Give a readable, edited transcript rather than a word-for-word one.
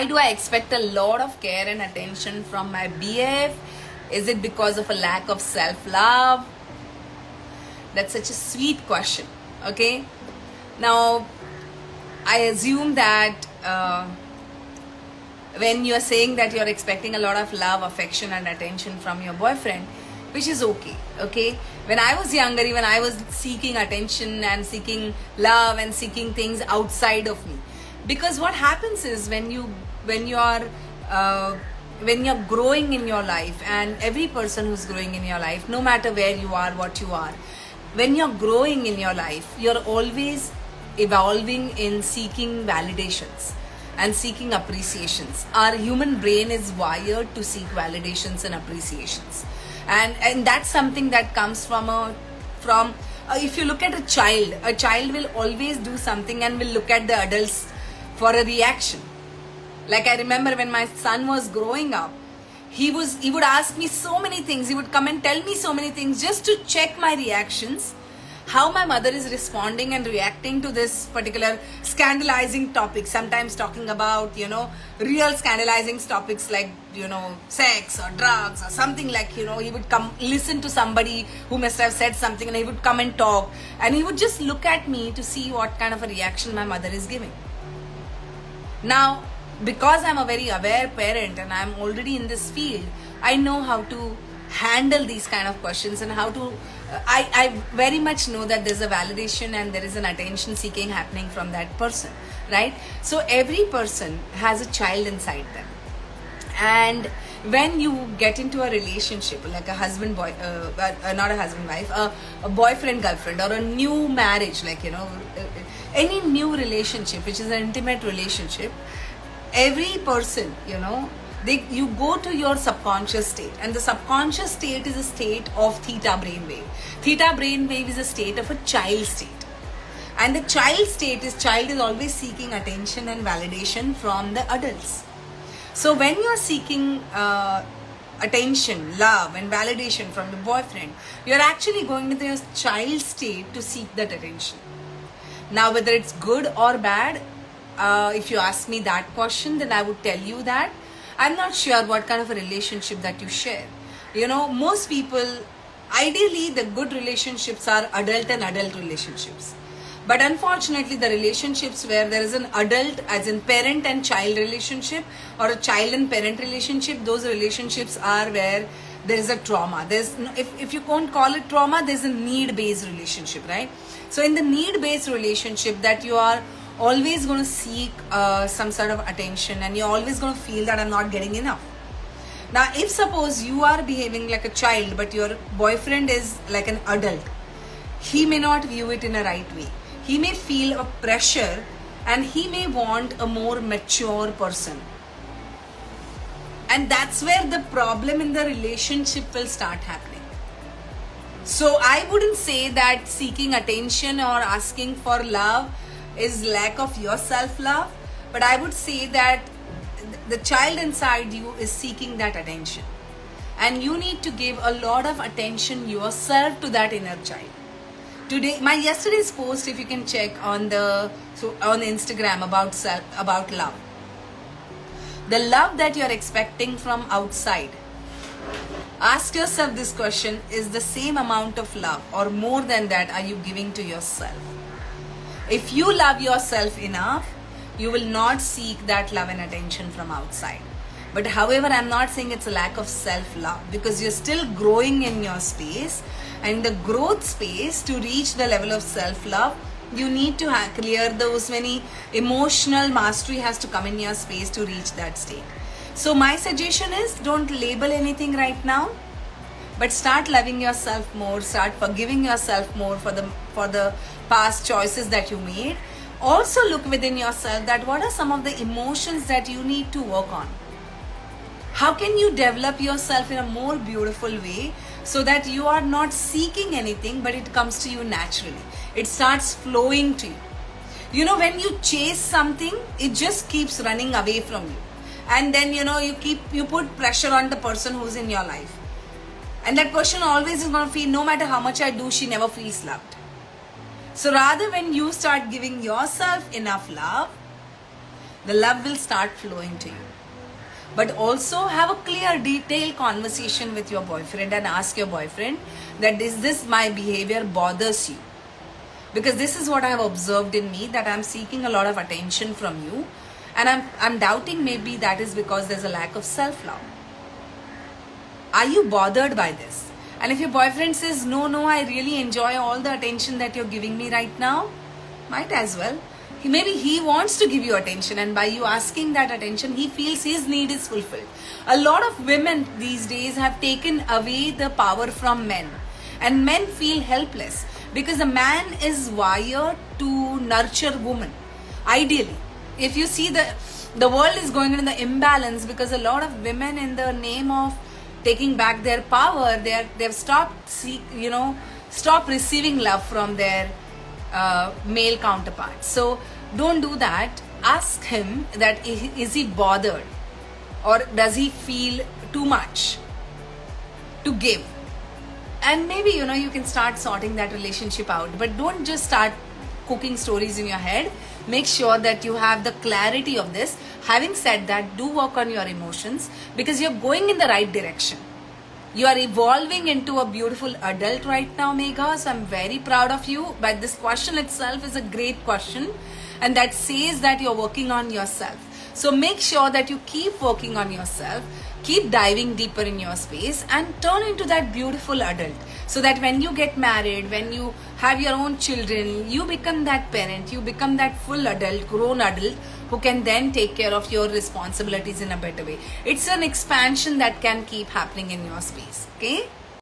Why do I expect a lot of care and attention from my BF? Is it because of a lack of self-love? That's such a sweet question. Okay. Now, I assume that when you're saying that you're expecting a lot of love, affection and attention from your boyfriend, which is okay. When I was younger, even I was seeking attention and seeking love and seeking things outside of me. Because what happens is when you're growing in your life, and every person who's growing in your life, no matter where you are, what you are, when you're growing in your life, you're always evolving in seeking validations and seeking appreciations. Our human brain is wired to seek validations and appreciations, and that's something that comes from if you look at a child will always do something and will look at the adults for a reaction. Like I remember when my son was growing up, he would ask me so many things. He would come and tell me so many things just to check my reactions, how my mother is responding and reacting to this particular scandalizing topic. Sometimes talking about, real scandalizing topics like, sex or drugs or something like, he would come listen to somebody who must have said something, and he would come and talk, and he would just look at me to see what kind of a reaction my mother is giving. Now, because I'm a very aware parent and I'm already in this field, I know how to handle these kind of questions and how to I very much know that there's a validation and there is an attention seeking happening from that person, right? So every person has a child inside them, and when you get into a relationship like a husband boy not a husband wife, a boyfriend girlfriend, or a new marriage, like any new relationship which is an intimate relationship, every person, you go to your subconscious state, and the subconscious state is a state of theta brainwave. Theta brainwave is a state of a child state, and the child is always seeking attention and validation from the adults. So when you are seeking attention, love and validation from your boyfriend, you are actually going to your child state to seek that attention. Now, whether it's good or bad, if you ask me that question, then I would tell you that I'm not sure what kind of a relationship that you share. Most people, ideally the good relationships are adult and adult relationships. But unfortunately, the relationships where there is an adult, as in parent and child relationship, or a child and parent relationship, those relationships are where there is a trauma. If you can't call it trauma, there's a need-based relationship, right? So in the need-based relationship, that you are always going to seek some sort of attention, and you're always going to feel that I'm not getting enough. Now, if suppose you are behaving like a child, but your boyfriend is like an adult, he may not view it in a right way. He may feel a pressure, and he may want a more mature person. And that's where the problem in the relationship will start happening. So I wouldn't say that seeking attention or asking for love is lack of your self-love, but I would say that the child inside you is seeking that attention, and you need to give a lot of attention yourself to that inner child. Today, my yesterday's post, if you can check on Instagram about love, the love that you're expecting from outside, ask yourself this question: is the same amount of love or more than that are you giving to yourself? If you love yourself enough, you will not seek that love and attention from outside. But however, I'm not saying it's a lack of self-love, because you're still growing in your space, and the growth space, to reach the level of self-love, you need to clear those many emotional mastery has to come in your space to reach that state. So my suggestion is, don't label anything right now, but start loving yourself more, start forgiving yourself more for the past choices that you made. Also look within yourself that what are some of the emotions that you need to work on. How can you develop yourself in a more beautiful way so that you are not seeking anything, but it comes to you naturally. It starts flowing to you. When you chase something, it just keeps running away from you. And then, you put pressure on the person who's in your life. And that person always is going to feel, no matter how much I do, she never feels loved. So rather, when you start giving yourself enough love, The love will start flowing to you. But also have a clear, detailed conversation with your boyfriend and ask your boyfriend that is this my behavior bothers you? Because this is what I have observed in me, that I'm seeking a lot of attention from you, and I'm doubting maybe that is because there's a lack of self-love. Are you bothered by this? And if your boyfriend says, no, I really enjoy all the attention that you're giving me right now, might as well. Maybe he wants to give you attention, and by you asking that attention, he feels his need is fulfilled. A lot of women these days have taken away the power from men, and men feel helpless because a man is wired to nurture women. Ideally, if you see the world is going into the imbalance because a lot of women, in the name of taking back their power, they've stopped receiving love from their male counterparts. So don't do that. Ask him that is he bothered, or does he feel too much to give? And maybe you can start sorting that relationship out. But don't just start cooking stories in your head. Make sure that you have the clarity of this. Having said that, do work on your emotions, because you're going in the right direction. You are evolving into a beautiful adult right now, Megha. So I'm very proud of you. But this question itself is a great question, and that says that you're working on yourself. So make sure that you keep working on yourself, keep diving deeper in your space, and turn into that beautiful adult. So that when you get married, when you have your own children, you become that parent, you become that full adult, grown adult, who can then take care of your responsibilities in a better way. It's an expansion that can keep happening in your space. Okay?